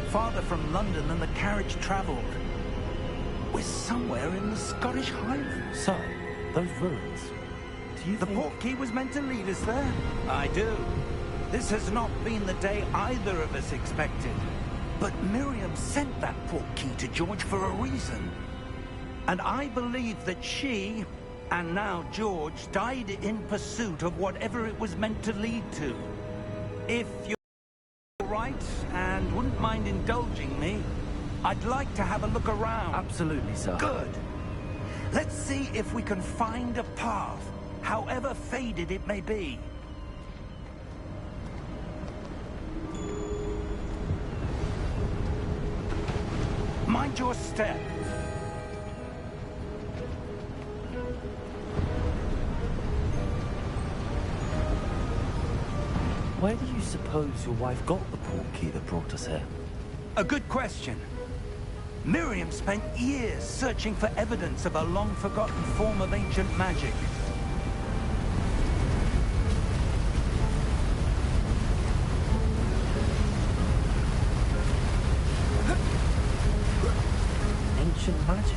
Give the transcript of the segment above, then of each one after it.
farther from London than the carriage travelled. We're somewhere in the Scottish Highlands. So, those ruins. Do you The think... portkey was meant to lead us there? I do. This has not been the day either of us expected. But Miriam sent that portkey to George for a reason. And I believe that she, and now George, died in pursuit of whatever it was meant to lead to. If you're all right and wouldn't mind indulging me, I'd like to have a look around. Absolutely, sir. Good. Let's see if we can find a path, however faded it may be. Mind your step. Where do you suppose your wife got the portkey that brought us here? A good question. Miriam spent years searching for evidence of a long-forgotten form of ancient magic. Ancient magic?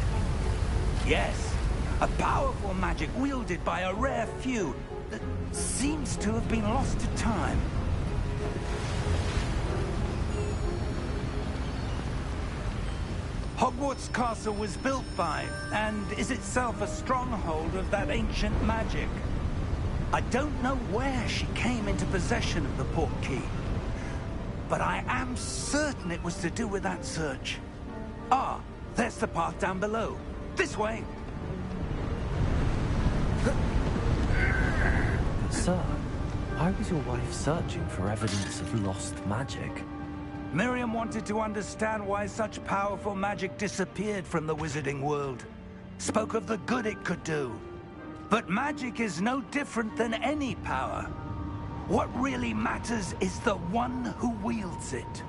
Yes, a powerful magic wielded by a rare few that seems to have been lost to time. Hogwarts Castle was built by, and is itself a stronghold of that ancient magic. I don't know where she came into possession of the portkey, but I am certain it was to do with that search. Ah, there's the path down below. This way. Sir, why was your wife searching for evidence of lost magic? Miriam wanted to understand why such powerful magic disappeared from the wizarding world. Spoke of the good it could do. But magic is no different than any power. What really matters is the one who wields it.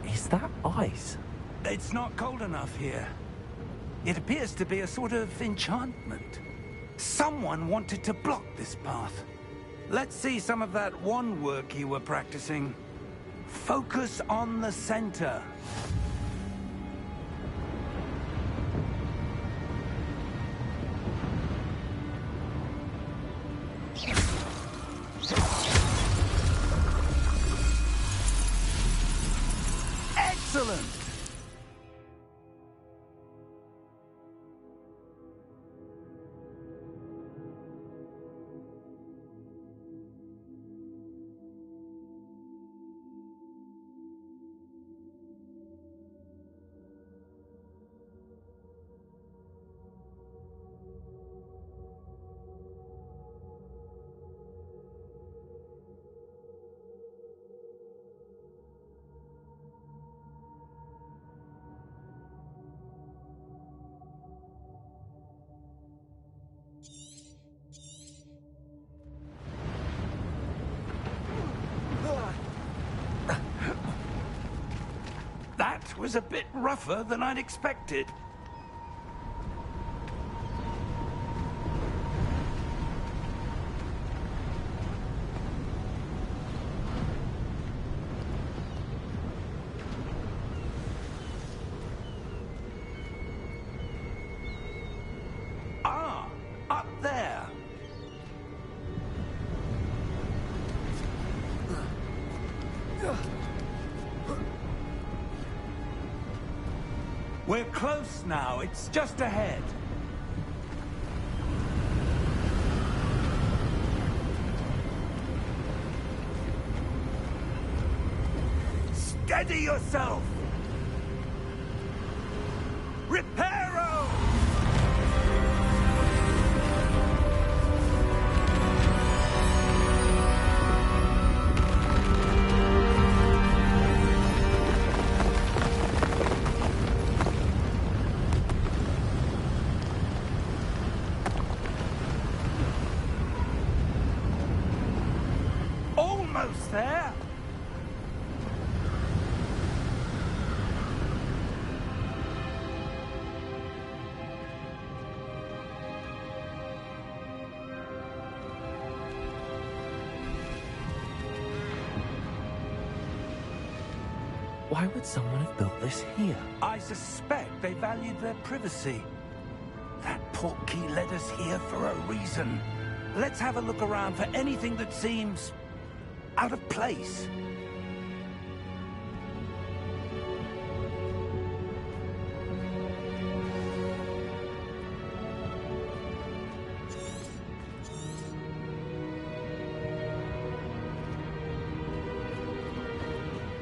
Is that ice? It's not cold enough here. It appears to be a sort of enchantment. Someone wanted to block this path. Let's see some of that wand work you were practicing. Focus on the center. Excellent! That was a bit rougher than I'd expected. Ah, up there. We're close now. It's just ahead. Steady yourself! Reparo! Almost there. Why would someone have built this here? I suspect they valued their privacy. That portkey led us here for a reason. Let's have a look around for anything that seems out of place.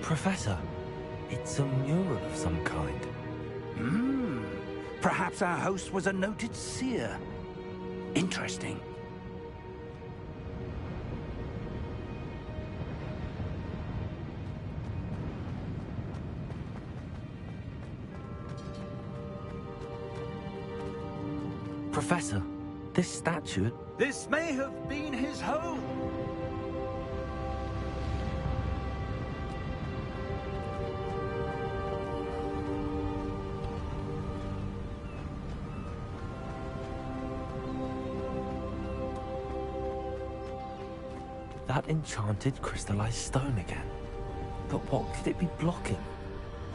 Professor, it's a mural of some kind. Perhaps our host was a noted seer. Interesting. Professor, this statue... This may have been his home. That enchanted crystallized stone again. But what could it be blocking?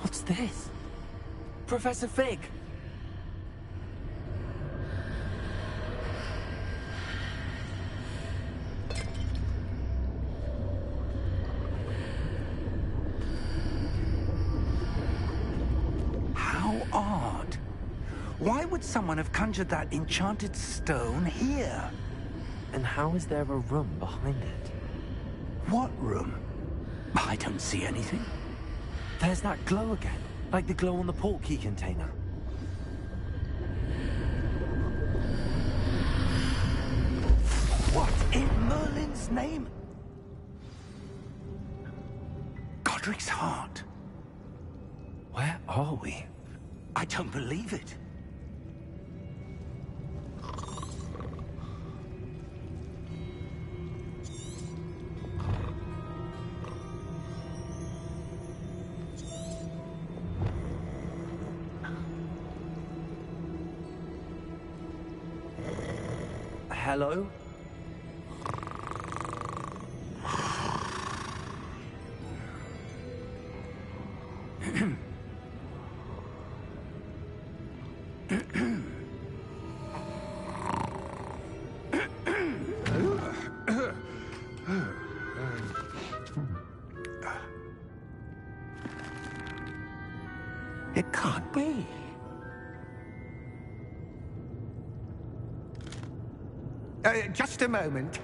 What's this? Professor Fig! How odd. Why would someone have conjured that enchanted stone here? And how is there a room behind it? What room? I don't see anything. There's that glow again, like the glow on the portkey container. What in Merlin's name? Godric's heart. Where are we? I don't believe it. Hello? It can't be. Just a moment.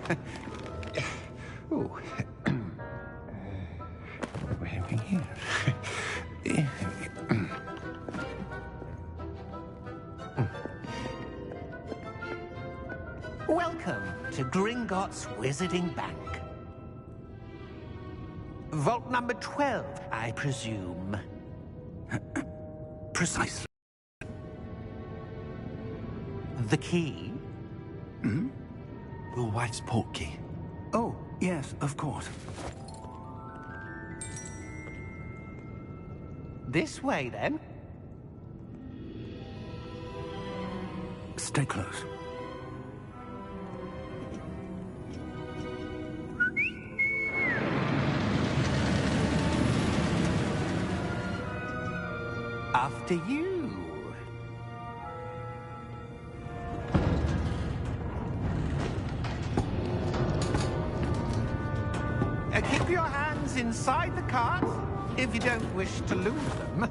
Oh. Where are we here? Welcome to Gringotts Wizarding Bank. Vault number 12, I presume. Precisely. The key? Your wife's portkey. Oh, yes, of course. This way, then. Stay close. After you. Keep your hands inside the cart if you don't wish to lose them.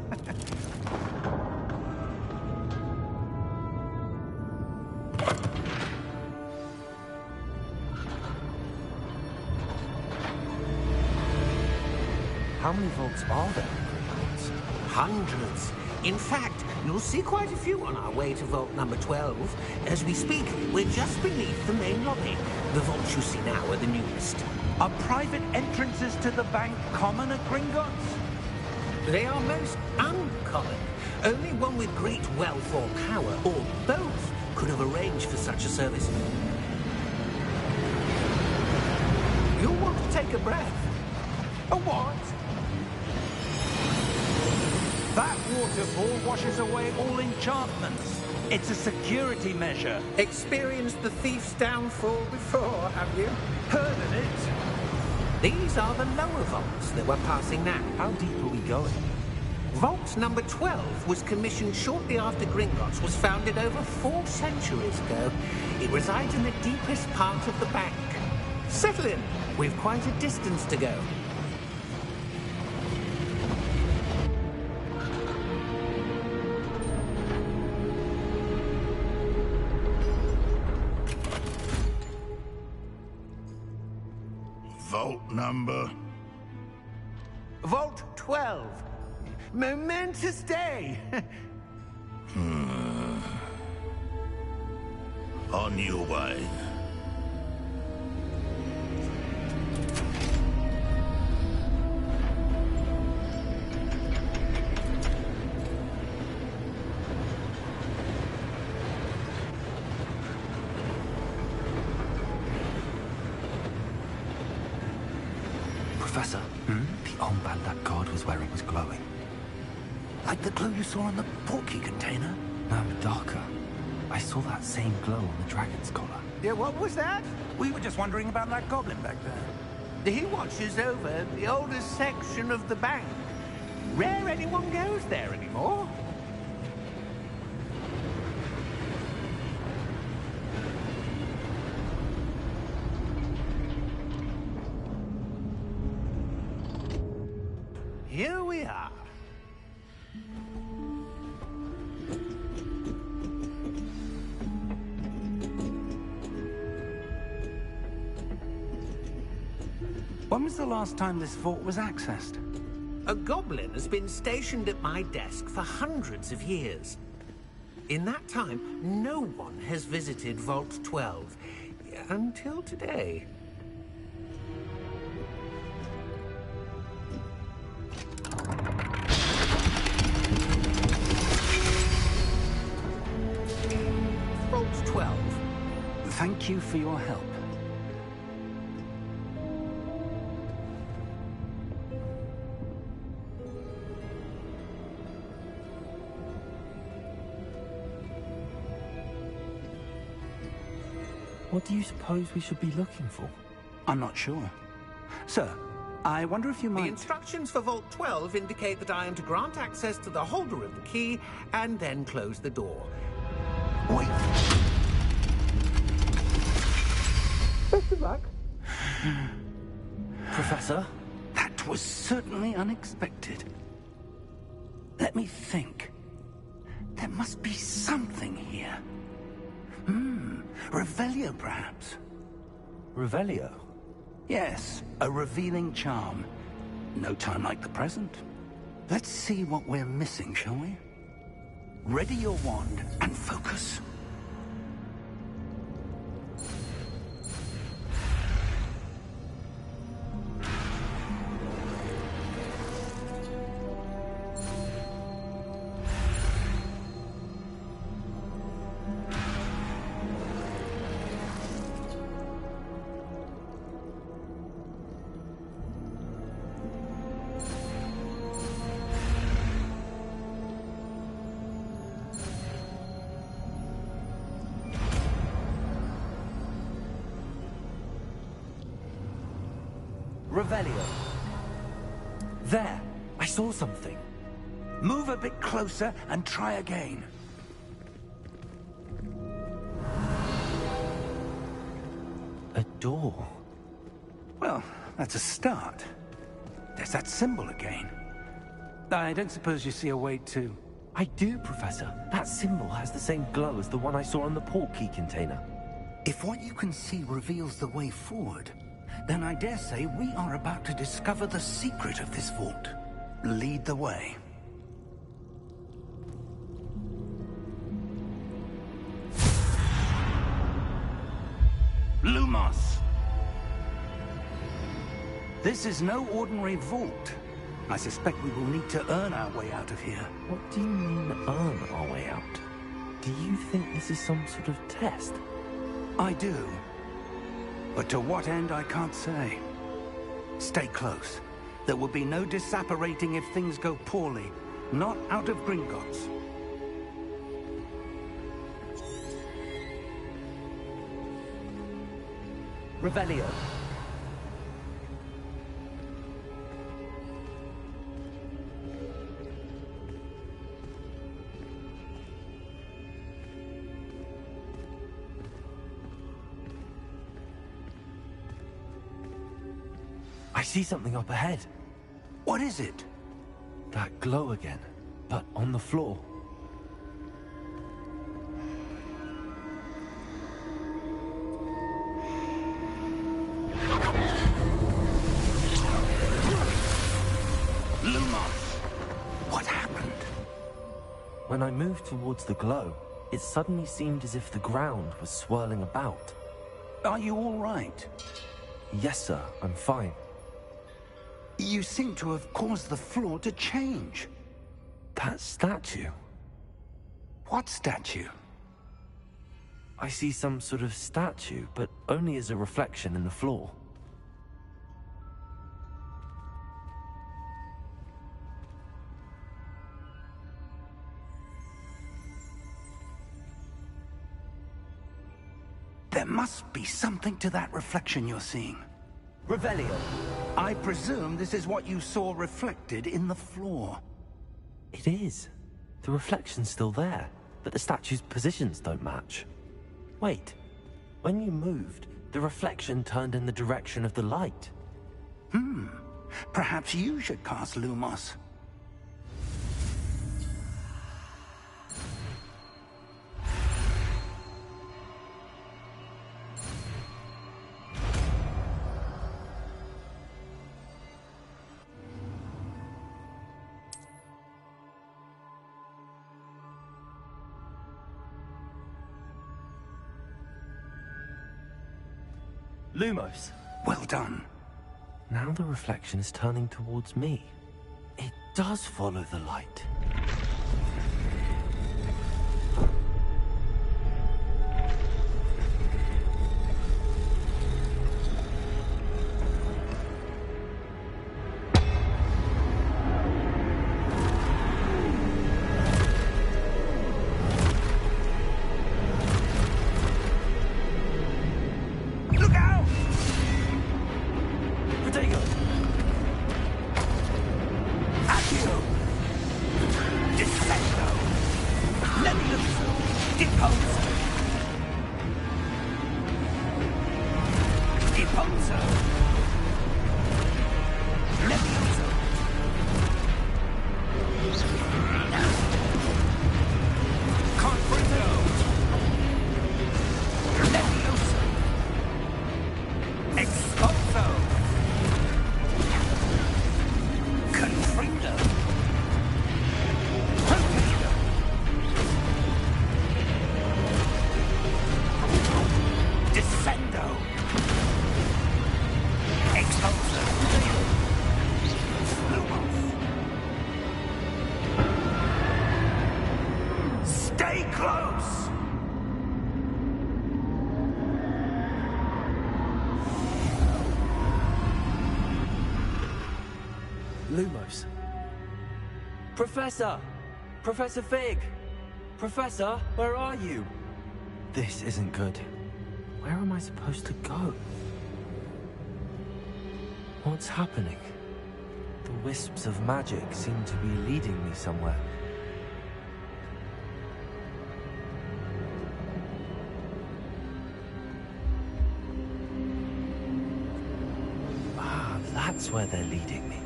How many vaults are there in Gringotts? Hundreds. In fact, you'll see quite a few on our way to vault number 12. As we speak, we're just beneath the main lobby. The vaults you see now are the newest. Are private entrances to the bank common at Gringotts? They are most uncommon. Only one with great wealth or power, or both, could have arranged for such a service. You'll want to take a breath. A what? That waterfall washes away all enchantments. It's a security measure. Experienced the thief's downfall before, have you? Heard of it? These are the lower vaults that we're passing now. How deep are we going? Vault number 12 was commissioned shortly after Gringotts was founded over 4 centuries ago. It resides in the deepest part of the bank. Settle in. We've quite a distance to go. Vault number? Vault 12. Momentous day. On your way. Professor, the armband that guard was wearing was glowing. Like the glow you saw on the portkey container? No, darker. I saw that same glow on the dragon's collar. Yeah, what was that? We were just wondering about that goblin back there. He watches over the oldest section of the bank. Rare anyone goes there anymore. Here we are. When was the last time this vault was accessed? A goblin has been stationed at my desk for hundreds of years. In that time, no one has visited Vault 12 until today. Vault 12. Thank you for your help. What do you suppose we should be looking for? I'm not sure. Sir, I wonder if you The might... instructions for Vault 12 indicate that I am to grant access to the holder of the key and then close the door. Wait. Best of luck. Professor? That was certainly unexpected. Let me think. There must be something here. Revelio, perhaps? Revelio? Yes, a revealing charm. No time like the present. Let's see what we're missing, shall we? Ready your wand and focus. Revelio. There! I saw something. Move a bit closer and try again. A door. Well, that's a start. There's that symbol again. I don't suppose you see a way to... I do, Professor. That symbol has the same glow as the one I saw on the portkey container. If what you can see reveals the way forward, then I dare say we are about to discover the secret of this vault. Lead the way. Lumos! This is no ordinary vault. I suspect we will need to earn our way out of here. What do you mean, earn our way out? Do you think this is some sort of test? I do. But to what end, I can't say. Stay close. There will be no disapparating if things go poorly. Not out of Gringotts. Revelio. I see something up ahead. What is it? That glow again, but on the floor. Lumos! What happened? When I moved towards the glow, it suddenly seemed as if the ground was swirling about. Are you all right? Yes, sir, I'm fine. You seem to have caused the floor to change. That statue? What statue? I see some sort of statue, but only as a reflection in the floor. There must be something to that reflection you're seeing. Revelio, I presume this is what you saw reflected in the floor. It is. The reflection's still there, but the statue's positions don't match. Wait, when you moved, the reflection turned in the direction of the light. Perhaps you should cast Lumos. Lumos! Well done. Now the reflection is turning towards me. It does follow the light. Look out! Protego! Accio! Descendo! Levioso! Deposo! Deposo! Levioso! Confringo! Levioso! Expulso! Confringo! Protesto! Descendo! Expulso! Lumos! Stay close! Lumos. Professor! Professor Fig! Professor, where are you? This isn't good. Where am I supposed to go? What's happening? The wisps of magic seem to be leading me somewhere. Ah, that's where they're leading me.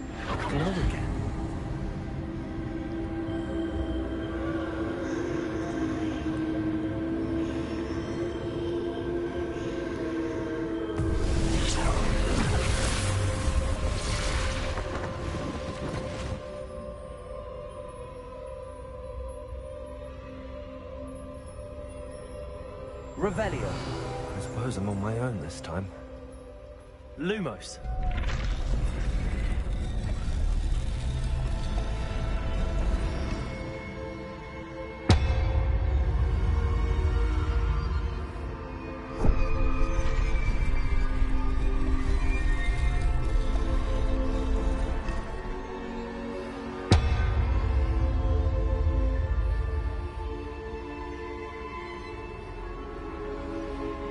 Glow again. Revelio. I suppose I'm on my own this time. Lumos.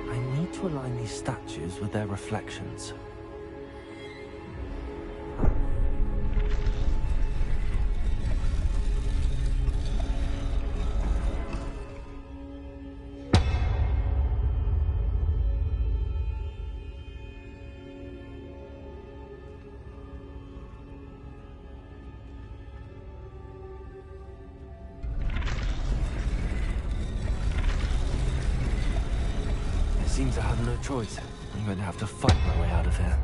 I need to align these statues with their reflections. seems I have no choice. I'm going to have to fight my way out of here.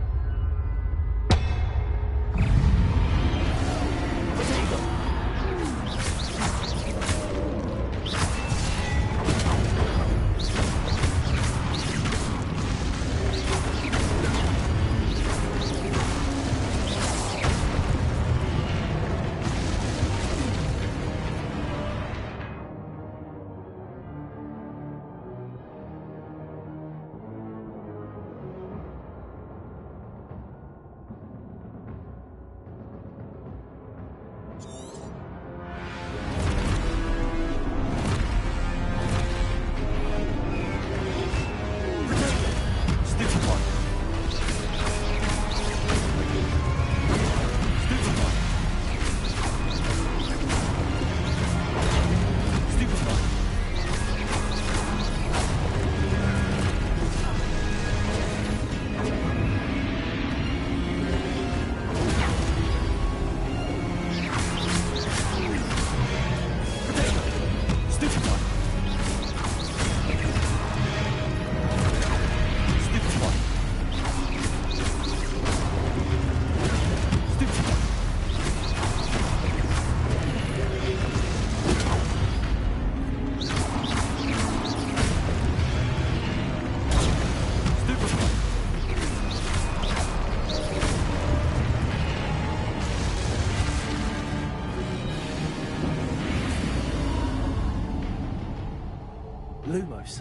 Lumos.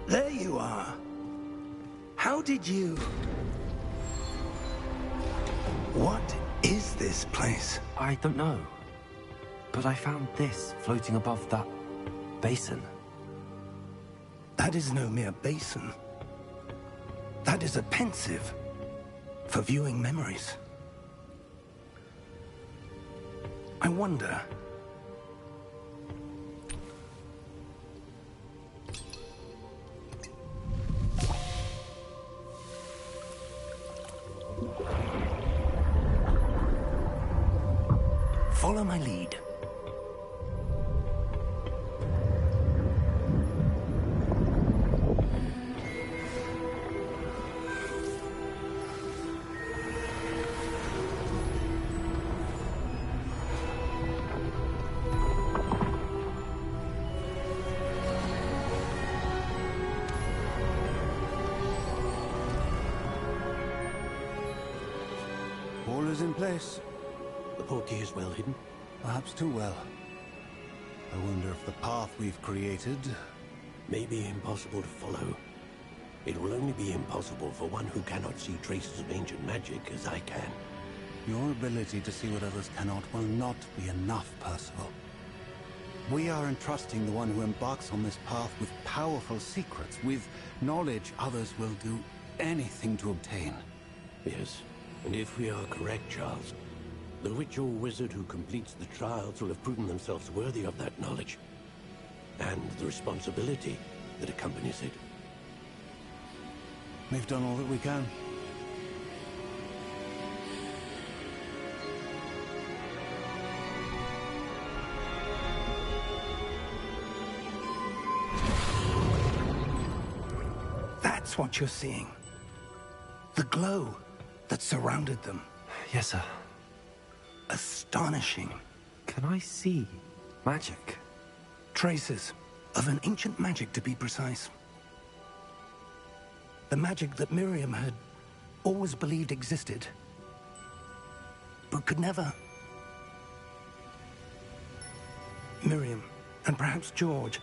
There you are. How did you... What is this place? I don't know. But I found this floating above that basin. That is no mere basin. That is a pensive for viewing memories. I wonder... Follow my lead. All is in place. The portkey is well hidden. Perhaps too well. I wonder if the path we've created... May be impossible to follow. It will only be impossible for one who cannot see traces of ancient magic as I can. Your ability to see what others cannot will not be enough, Percival. We are entrusting the one who embarks on this path with powerful secrets, with knowledge others will do anything to obtain. Yes, and if we are correct, Charles, the witch or wizard who completes the trials will have proven themselves worthy of that knowledge, and the responsibility that accompanies it. We've done all that we can. That's what you're seeing. The glow that surrounded them. Yes, sir. Astonishing. Can I see magic? Traces of an ancient magic, to be precise. The magic that Miriam had always believed existed, but could never. Miriam, and perhaps George,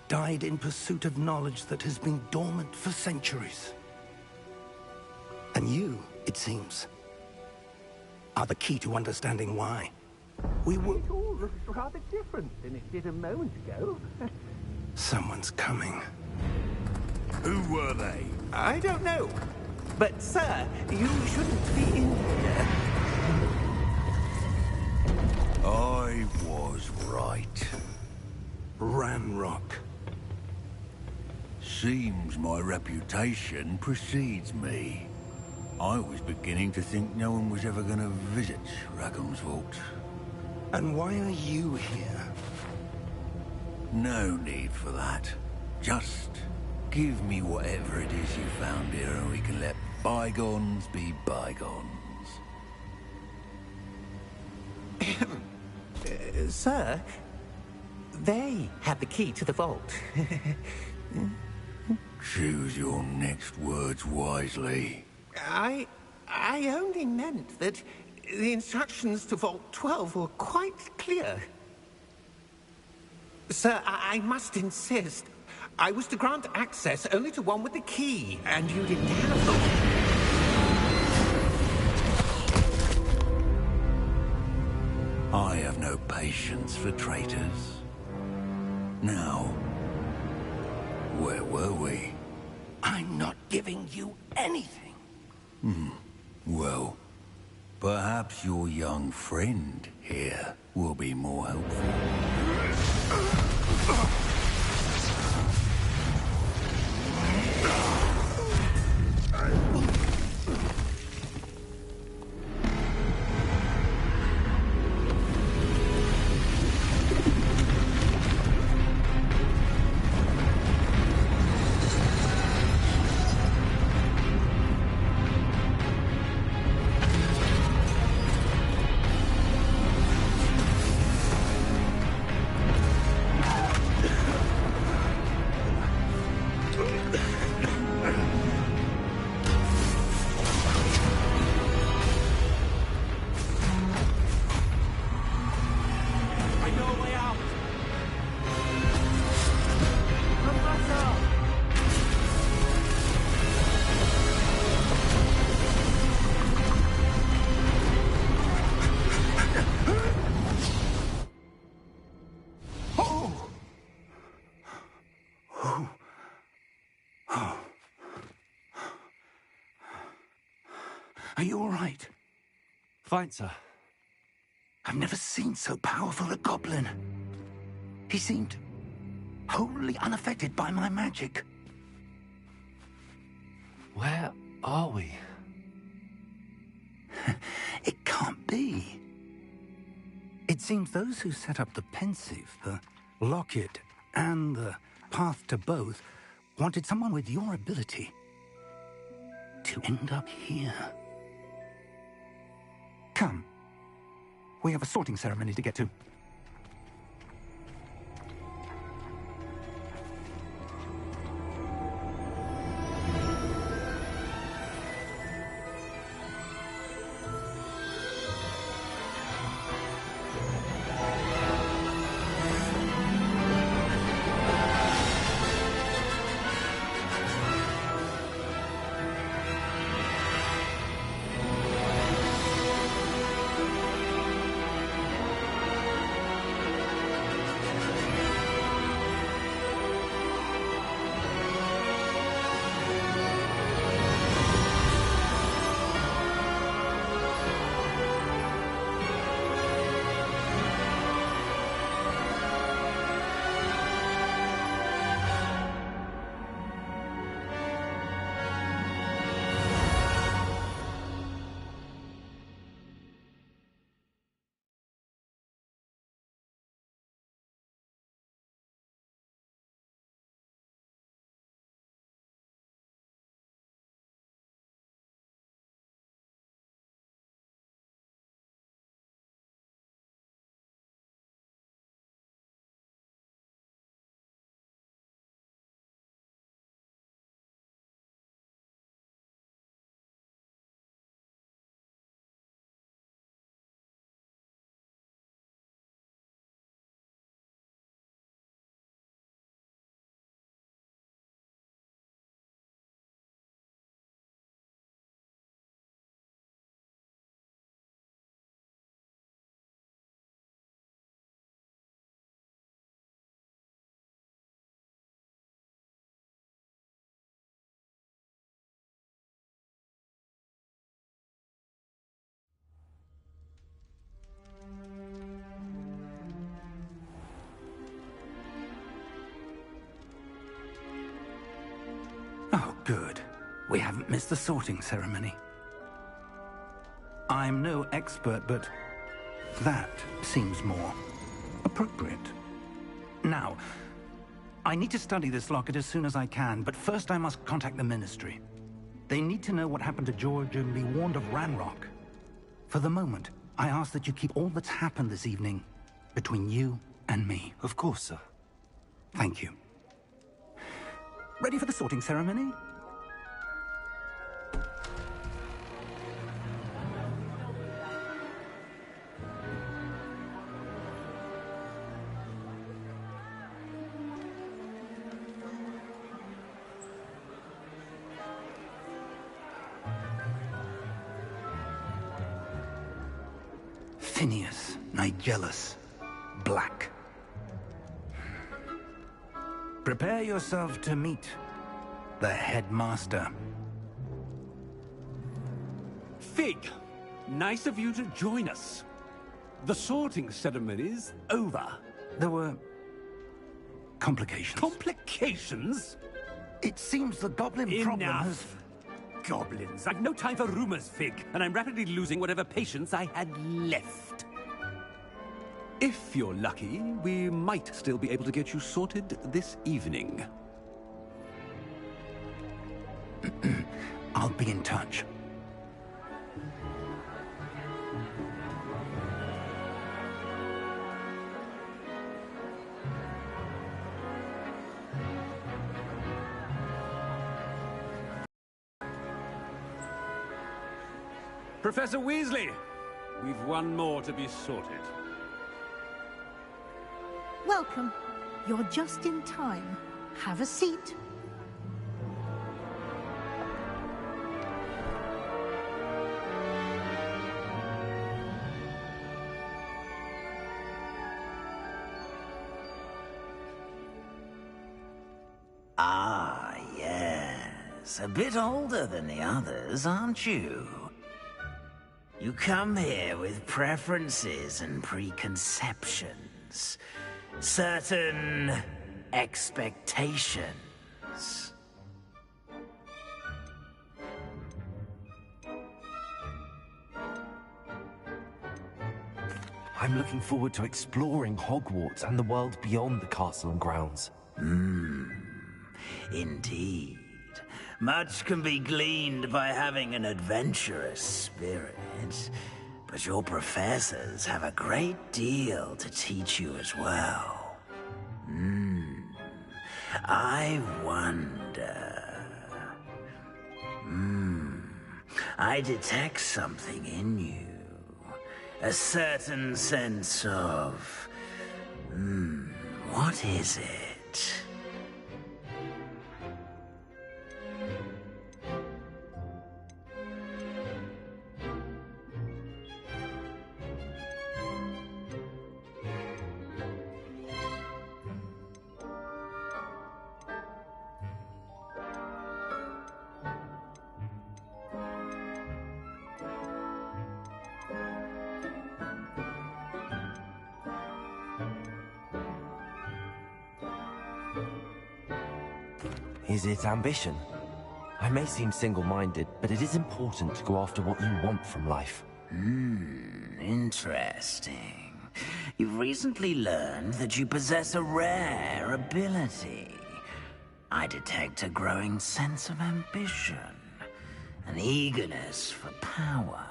died in pursuit of knowledge that has been dormant for centuries. And you, it seems, are the key to understanding why. We will... It all looks rather different than it did a moment ago. Someone's coming. Who were they? I don't know. But, sir, you shouldn't be in here. I was right. Ranrock. Seems my reputation precedes me. I was beginning to think no one was ever going to visit Rackham's vault. And why are you here? No need for that. Just give me whatever it is you found here and we can let bygones be bygones. Sir, they have the key to the vault. Choose your next words wisely. I only meant that the instructions to Vault 12 were quite clear. Sir, I must insist. I was to grant access only to one with the key, and you didn't have them. I have no patience for traitors. Now, where were we? I'm not giving you anything. Well, perhaps your young friend here will be more helpful. Are you all right? Fine, sir. I've never seen so powerful a goblin. He seemed wholly unaffected by my magic. Where are we? It can't be. It seems those who set up the pensive, the locket, and the path to both wanted someone with your ability to end up here. Come. We have a sorting ceremony to get to. Good. We haven't missed the sorting ceremony. I'm no expert, but that seems more appropriate. Now, I need to study this locket as soon as I can, but first I must contact the Ministry. They need to know what happened to George and be warned of Ranrock. For the moment, I ask that you keep all that's happened this evening between you and me. Of course, sir. Thank you. Ready for the sorting ceremony? Phineas, Nigellus, Black. Prepare yourself to meet the headmaster. Fig, nice of you to join us. The sorting ceremony's over. There were complications. Complications? It seems the goblin problem has... Enough! Goblins. I've no time for rumors, Fig, and I'm rapidly losing whatever patience I had left. If you're lucky, we might still be able to get you sorted this evening. I'll be in touch. Professor Weasley, we've one more to be sorted. Welcome. You're just in time. Have a seat. Ah, yes. A bit older than the others, aren't you? You come here with preferences and preconceptions. Certain expectations. I'm looking forward to exploring Hogwarts and the world beyond the castle and grounds. Indeed. Much can be gleaned by having an adventurous spirit, but your professors have a great deal to teach you as well. I wonder... I detect something in you. A certain sense of... what is it? Is it ambition? I may seem single-minded, but it is important to go after what you want from life. Interesting. You've recently learned that you possess a rare ability. I detect a growing sense of ambition, an eagerness for power.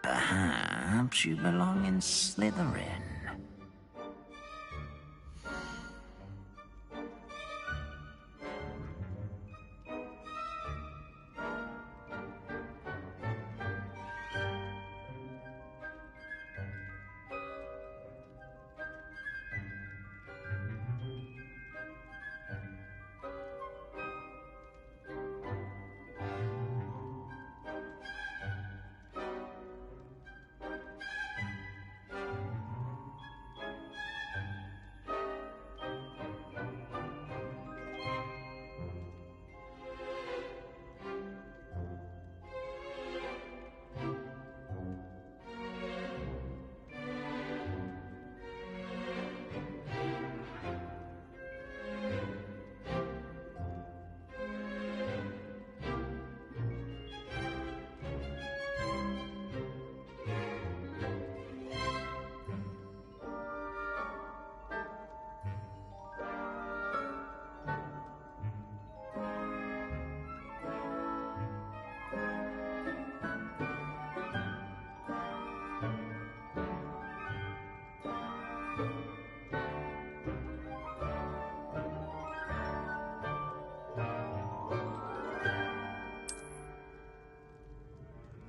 Perhaps you belong in Slytherin.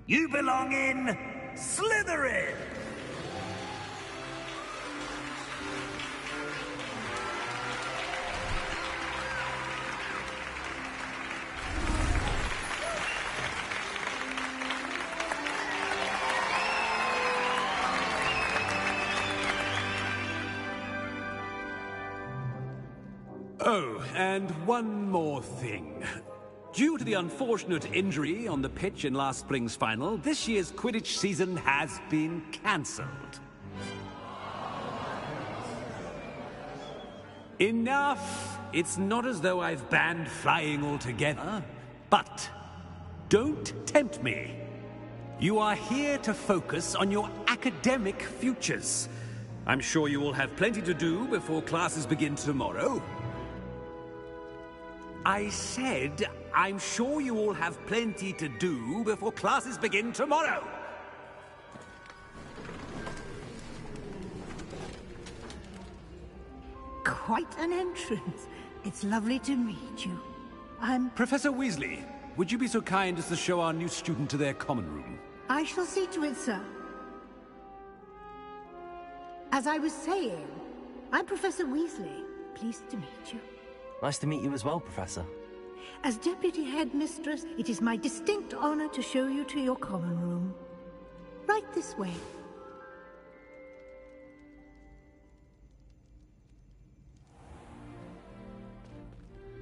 You belong in Slytherin! Oh, and one more thing. Due to the unfortunate injury on the pitch in last spring's final, this year's Quidditch season has been cancelled. Enough! It's not as though I've banned flying altogether, but don't tempt me. You are here to focus on your academic futures. I'm sure you will have plenty to do before classes begin tomorrow. I said, I'm sure you all have plenty to do before classes begin tomorrow. Quite an entrance. It's lovely to meet you. Professor Weasley, would you be so kind as to show our new student to their common room? I shall see to it, sir. As I was saying, I'm Professor Weasley. Pleased to meet you. Nice to meet you as well, Professor. As Deputy Headmistress, it is my distinct honor to show you to your common room. Right this way.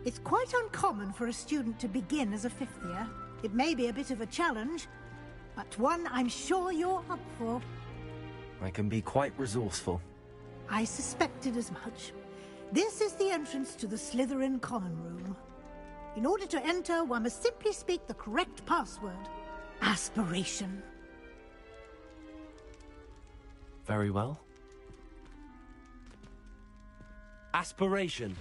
It's quite uncommon for a student to begin as a fifth year. It may be a bit of a challenge, but one I'm sure you're up for. I can be quite resourceful. I suspected as much. This is the entrance to the Slytherin common room. In order to enter, one must simply speak the correct password. Aspiration. Very well. Aspiration.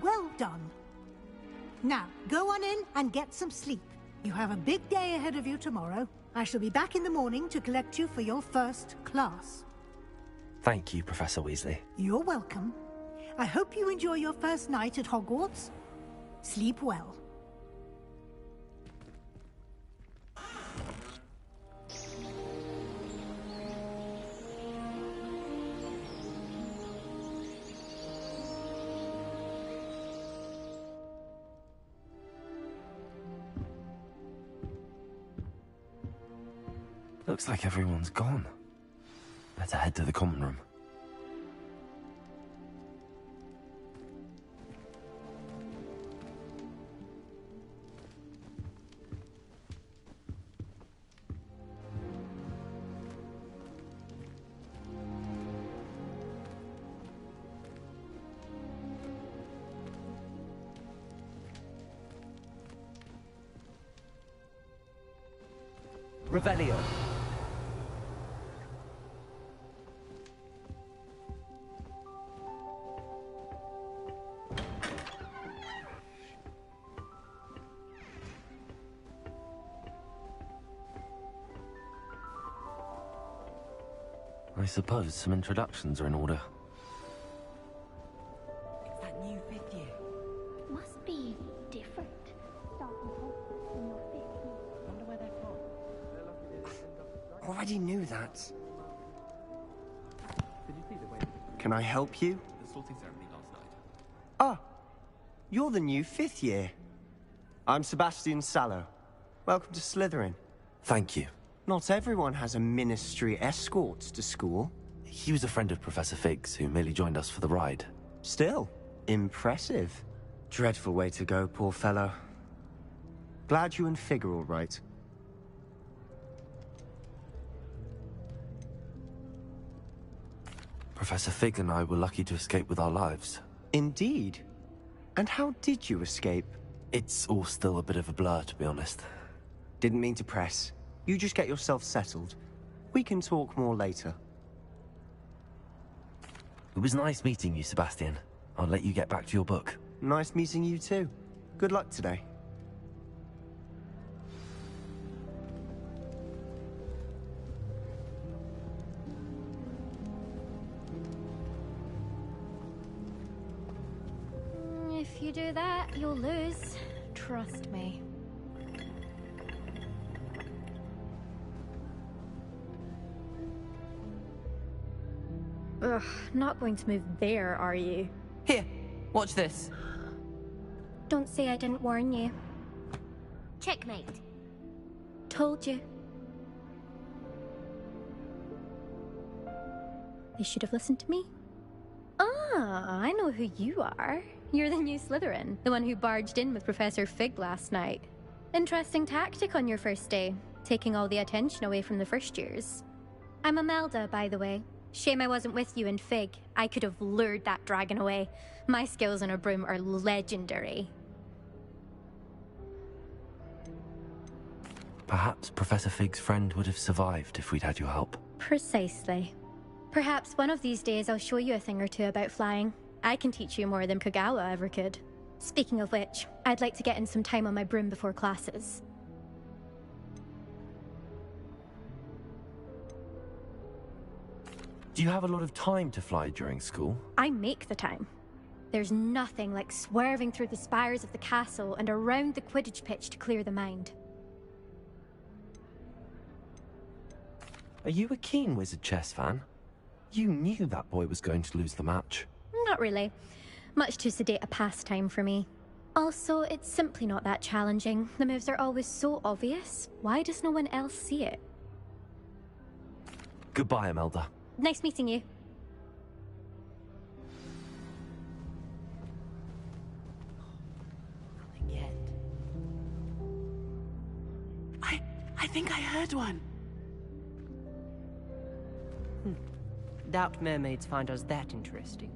Well done. Now, go on in and get some sleep. You have a big day ahead of you tomorrow. I shall be back in the morning to collect you for your first class. Thank you, Professor Weasley. You're welcome. I hope you enjoy your first night at Hogwarts. Sleep well. Looks like everyone's gone. Better head to the common room. Revelio. I suppose some introductions are in order. It's that new fifth year. Must be different. Starting Hogwarts in your fifth year. Wonder where they're from. Already knew that. Can I help you? The sorting ceremony last night. Ah, you're the new fifth year. I'm Sebastian Sallow. Welcome to Slytherin. Thank you. Not everyone has a ministry escort to school. He was a friend of Professor Fig's, who merely joined us for the ride. Still, impressive. Dreadful way to go, poor fellow. Glad you and Fig are all right. Professor Fig and I were lucky to escape with our lives. Indeed. And how did you escape? It's all still a bit of a blur, to be honest. Didn't mean to press. You just get yourself settled. We can talk more later. It was nice meeting you, Sebastian. I'll let you get back to your book. Nice meeting you too. Good luck today. you do that, you'll lose. Trust me. Ugh, not going to move there, are you? Here, watch this. Don't say I didn't warn you. Checkmate. Told you. They should have listened to me. Ah, I know who you are. You're the new Slytherin, the one who barged in with Professor Fig last night. Interesting tactic on your first day, taking all the attention away from the first years. I'm Imelda, by the way. Shame I wasn't with you in Fig. I could have lured that dragon away. My skills on a broom are legendary. Perhaps Professor Fig's friend would have survived if we'd had your help. Precisely. Perhaps one of these days I'll show you a thing or two about flying. I can teach you more than Kagawa ever could. Speaking of which, I'd like to get in some time on my broom before classes. Do you have a lot of time to fly during school? I make the time. There's nothing like swerving through the spires of the castle and around the Quidditch pitch to clear the mind. Are you a keen Wizard chess fan? You knew that boy was going to lose the match. Not really. Much too sedate a pastime for me. Also, it's simply not that challenging. The moves are always so obvious. Why does no one else see it? Goodbye, Imelda. Nice meeting you. Nothing yet. I think I heard one. Doubt mermaids find us that interesting.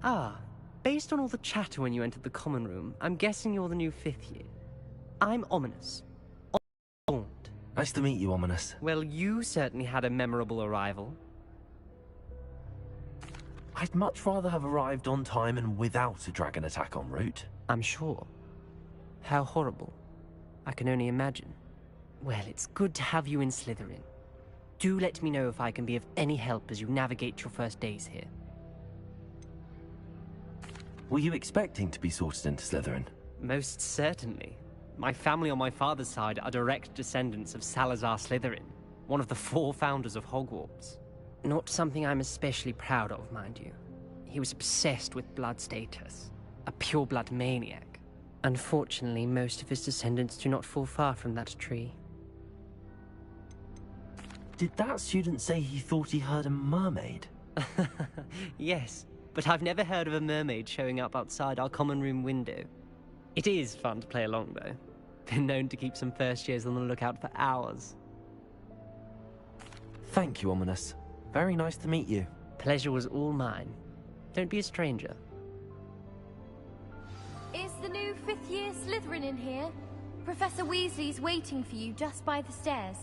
Ah, based on all the chatter when you entered the common room, I'm guessing you're the new 5th year. I'm Ominous. Nice to meet you, Ominous. Well, you certainly had a memorable arrival. I'd much rather have arrived on time and without a dragon attack en route. I'm sure. How horrible. I can only imagine. Well, it's good to have you in Slytherin. Do let me know if I can be of any help as you navigate your first days here. Were you expecting to be sorted into Slytherin? Most certainly. My family on my father's side are direct descendants of Salazar Slytherin, one of the 4 founders of Hogwarts. Not something I'm especially proud of, mind you. He was obsessed with blood status, a pure-blood maniac. Unfortunately, most of his descendants do not fall far from that tree. Did that student say he thought he heard a mermaid? Yes, but I've never heard of a mermaid showing up outside our common room window. It is fun to play along, though. Been known to keep some first years on the lookout for hours. Thank you, Ominous. Very nice to meet you. Pleasure was all mine. Don't be a stranger. Is the new 5th year Slytherin in here? Professor Weasley's waiting for you just by the stairs.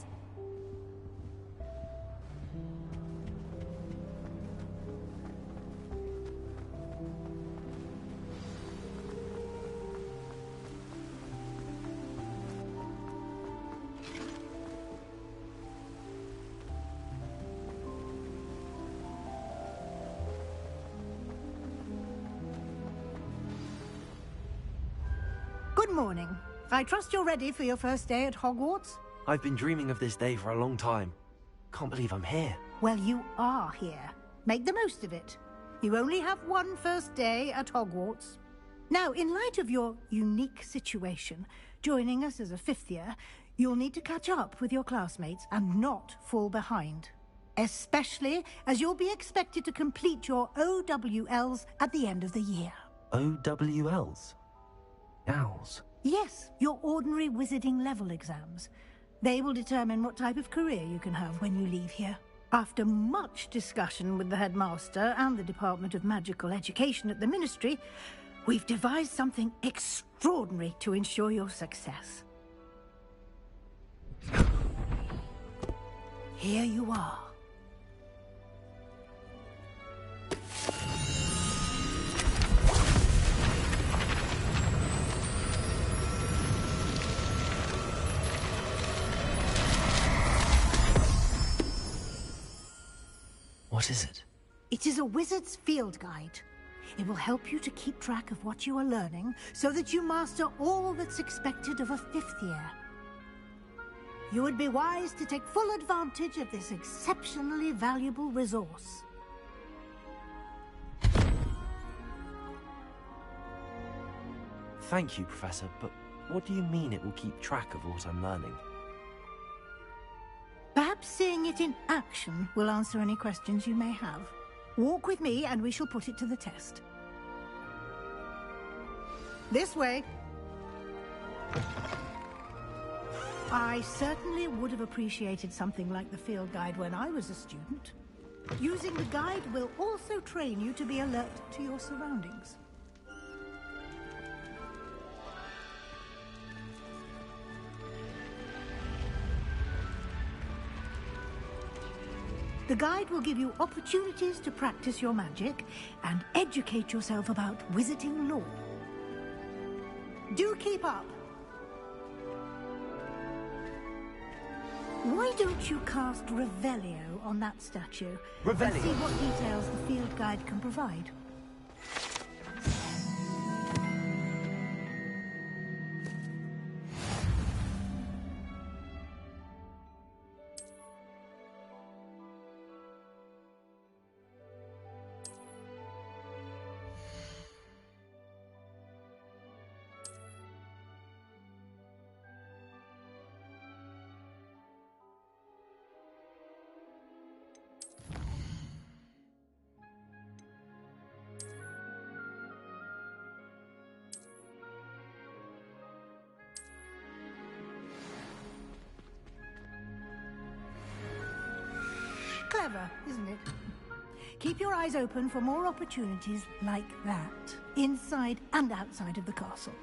Good morning. I trust you're ready for your first day at Hogwarts? I've been dreaming of this day for a long time. Can't believe I'm here. Well, you are here. Make the most of it. You only have one first day at Hogwarts. Now, in light of your unique situation, joining us as a 5th year, you'll need to catch up with your classmates and not fall behind. Especially as you'll be expected to complete your OWLs at the end of the year. OWLs? Owls? Yes, your ordinary wizarding level exams. They will determine what type of career you can have when you leave here. After much discussion with the headmaster and the Department of Magical Education at the Ministry, we've devised something extraordinary to ensure your success. Here you are. What is it? It is a wizard's field guide. It will help you to keep track of what you are learning, so that you master all that's expected of a 5th year. You would be wise to take full advantage of this exceptionally valuable resource. Thank you, Professor, but what do you mean it will keep track of what I'm learning? Perhaps seeing it in action will answer any questions you may have. Walk with me and we shall put it to the test. This way. I certainly would have appreciated something like the field guide when I was a student. Using the guide will also train you to be alert to your surroundings. The guide will give you opportunities to practice your magic and educate yourself about wizarding lore. Do keep up! Why don't you cast Revelio on that statue? Revelio? And see what details the field guide can provide. Clever, isn't it? Keep your eyes open for more opportunities like that, inside and outside of the castle.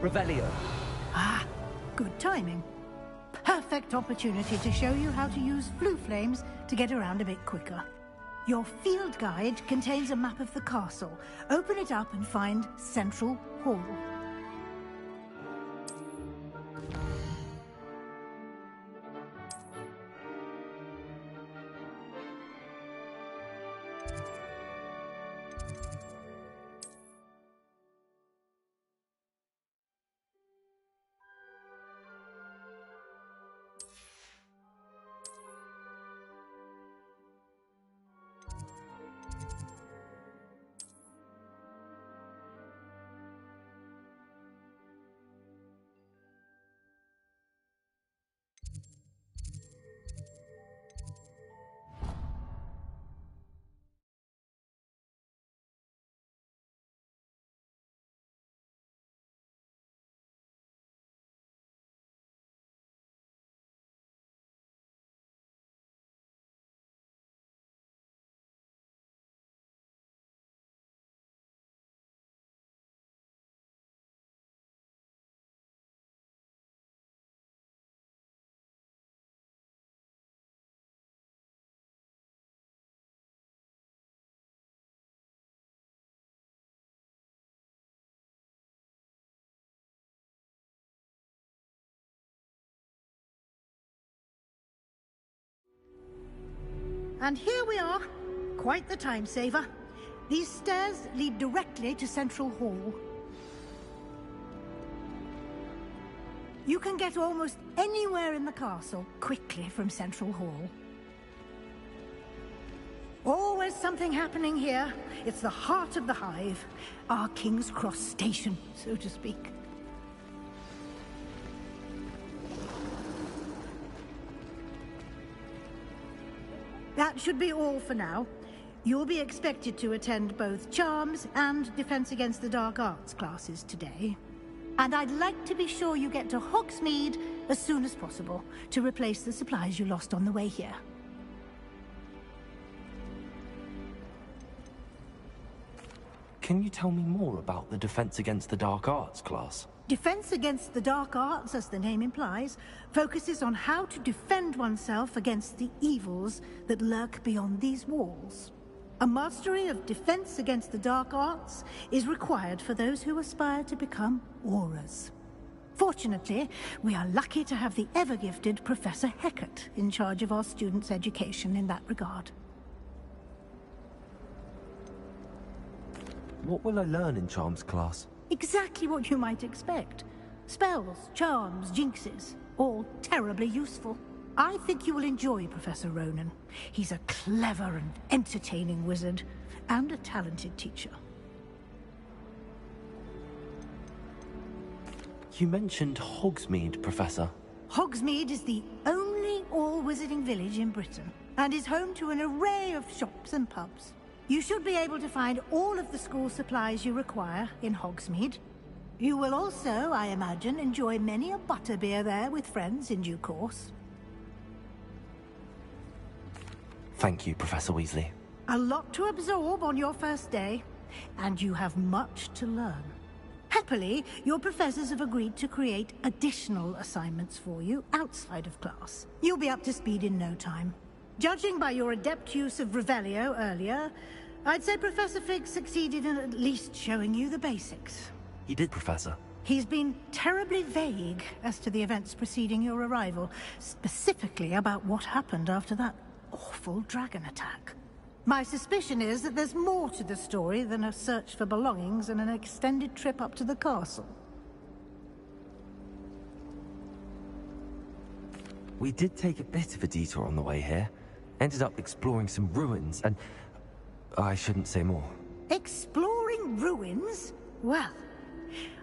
Revelio. Ah, good timing. Perfect opportunity to show you how to use flue flames to get around a bit quicker. Your field guide contains a map of the castle. Open it up and find Central Hall. And here we are. Quite the time saver. These stairs lead directly to Central Hall. You can get almost anywhere in the castle quickly from Central Hall. Always something happening here. It's the heart of the Hive. Our King's Cross station, so to speak. That should be all for now. You'll be expected to attend both Charms and Defense Against the Dark Arts classes today. And I'd like to be sure you get to Hogsmeade as soon as possible to replace the supplies you lost on the way here. Can you tell me more about the Defense Against the Dark Arts class? Defense Against the Dark Arts, as the name implies, focuses on how to defend oneself against the evils that lurk beyond these walls. A mastery of Defense Against the Dark Arts is required for those who aspire to become Aurors. Fortunately, we are lucky to have the ever-gifted Professor Hecat in charge of our students' education in that regard. What will I learn in Charms class? Exactly what you might expect. Spells, charms, jinxes, all terribly useful. I think you will enjoy Professor Ronan. He's a clever and entertaining wizard, and a talented teacher. You mentioned Hogsmeade, Professor. Hogsmeade is the only all-wizarding village in Britain, and is home to an array of shops and pubs. You should be able to find all of the school supplies you require in Hogsmeade. You will also, I imagine, enjoy many a butterbeer there with friends in due course. Thank you, Professor Weasley. A lot to absorb on your first day, and you have much to learn. Happily, your professors have agreed to create additional assignments for you outside of class. You'll be up to speed in no time. Judging by your adept use of Revelio earlier, I'd say Professor Fig succeeded in at least showing you the basics. He did, Professor. He's been terribly vague as to the events preceding your arrival, specifically about what happened after that awful dragon attack. My suspicion is that there's more to the story than a search for belongings and an extended trip up to the castle. We did take a bit of a detour on the way here. Ended up exploring some ruins, and I shouldn't say more. Exploring ruins? Well,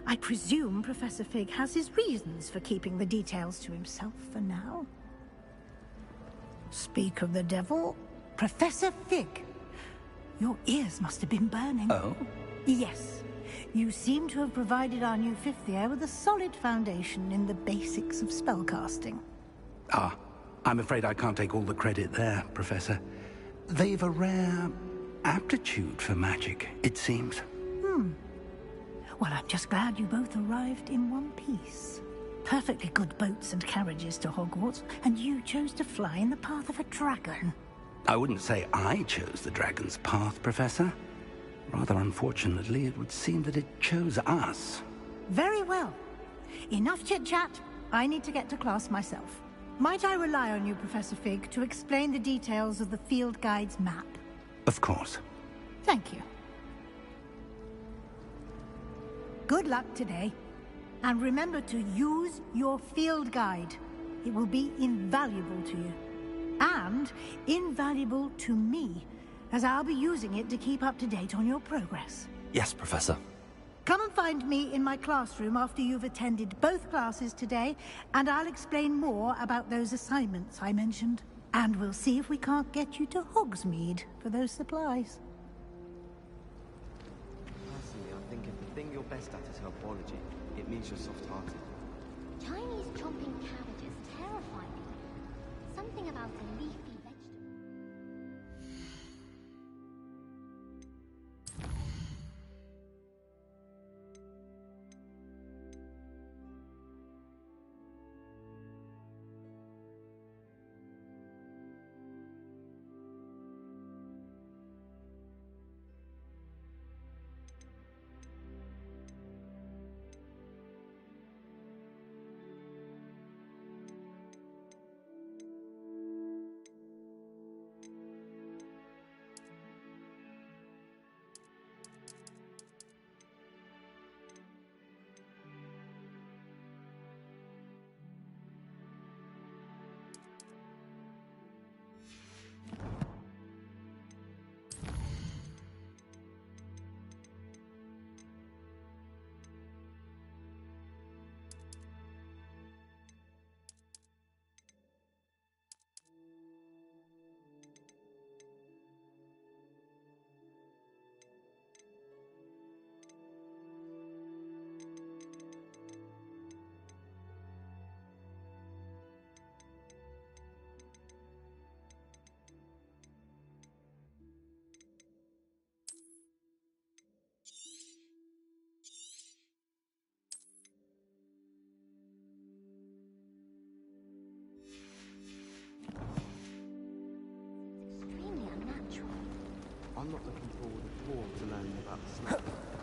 I presume Professor Fig has his reasons for keeping the details to himself for now. Speak of the devil, Professor Fig. Your ears must have been burning. Oh? Yes. You seem to have provided our new fifth year with a solid foundation in the basics of spellcasting. Ah, I'm afraid I can't take all the credit there, Professor. They've a rare aptitude for magic, it seems. Well, I'm just glad you both arrived in one piece. Perfectly good boats and carriages to Hogwarts, and you chose to fly in the path of a dragon. I wouldn't say I chose the dragon's path, Professor. Rather unfortunately, it would seem that it chose us. Very well. Enough chit-chat. I need to get to class myself. Might I rely on you, Professor Fig, to explain the details of the field guide's map? Of course. Thank you. Good luck today. And remember to use your field guide. It will be invaluable to you. And invaluable to me, as I'll be using it to keep up to date on your progress. Yes, Professor. Come and find me in my classroom after you've attended both classes today, and I'll explain more about those assignments I mentioned. And we'll see if we can't get you to Hogsmeade for those supplies. Personally, I think if the thing you're best at is herbology, it means you're soft-hearted. Chinese chomping cabbages terrify me. Something about a leafy vegetable. I'm not looking forward at all to learning about the snake.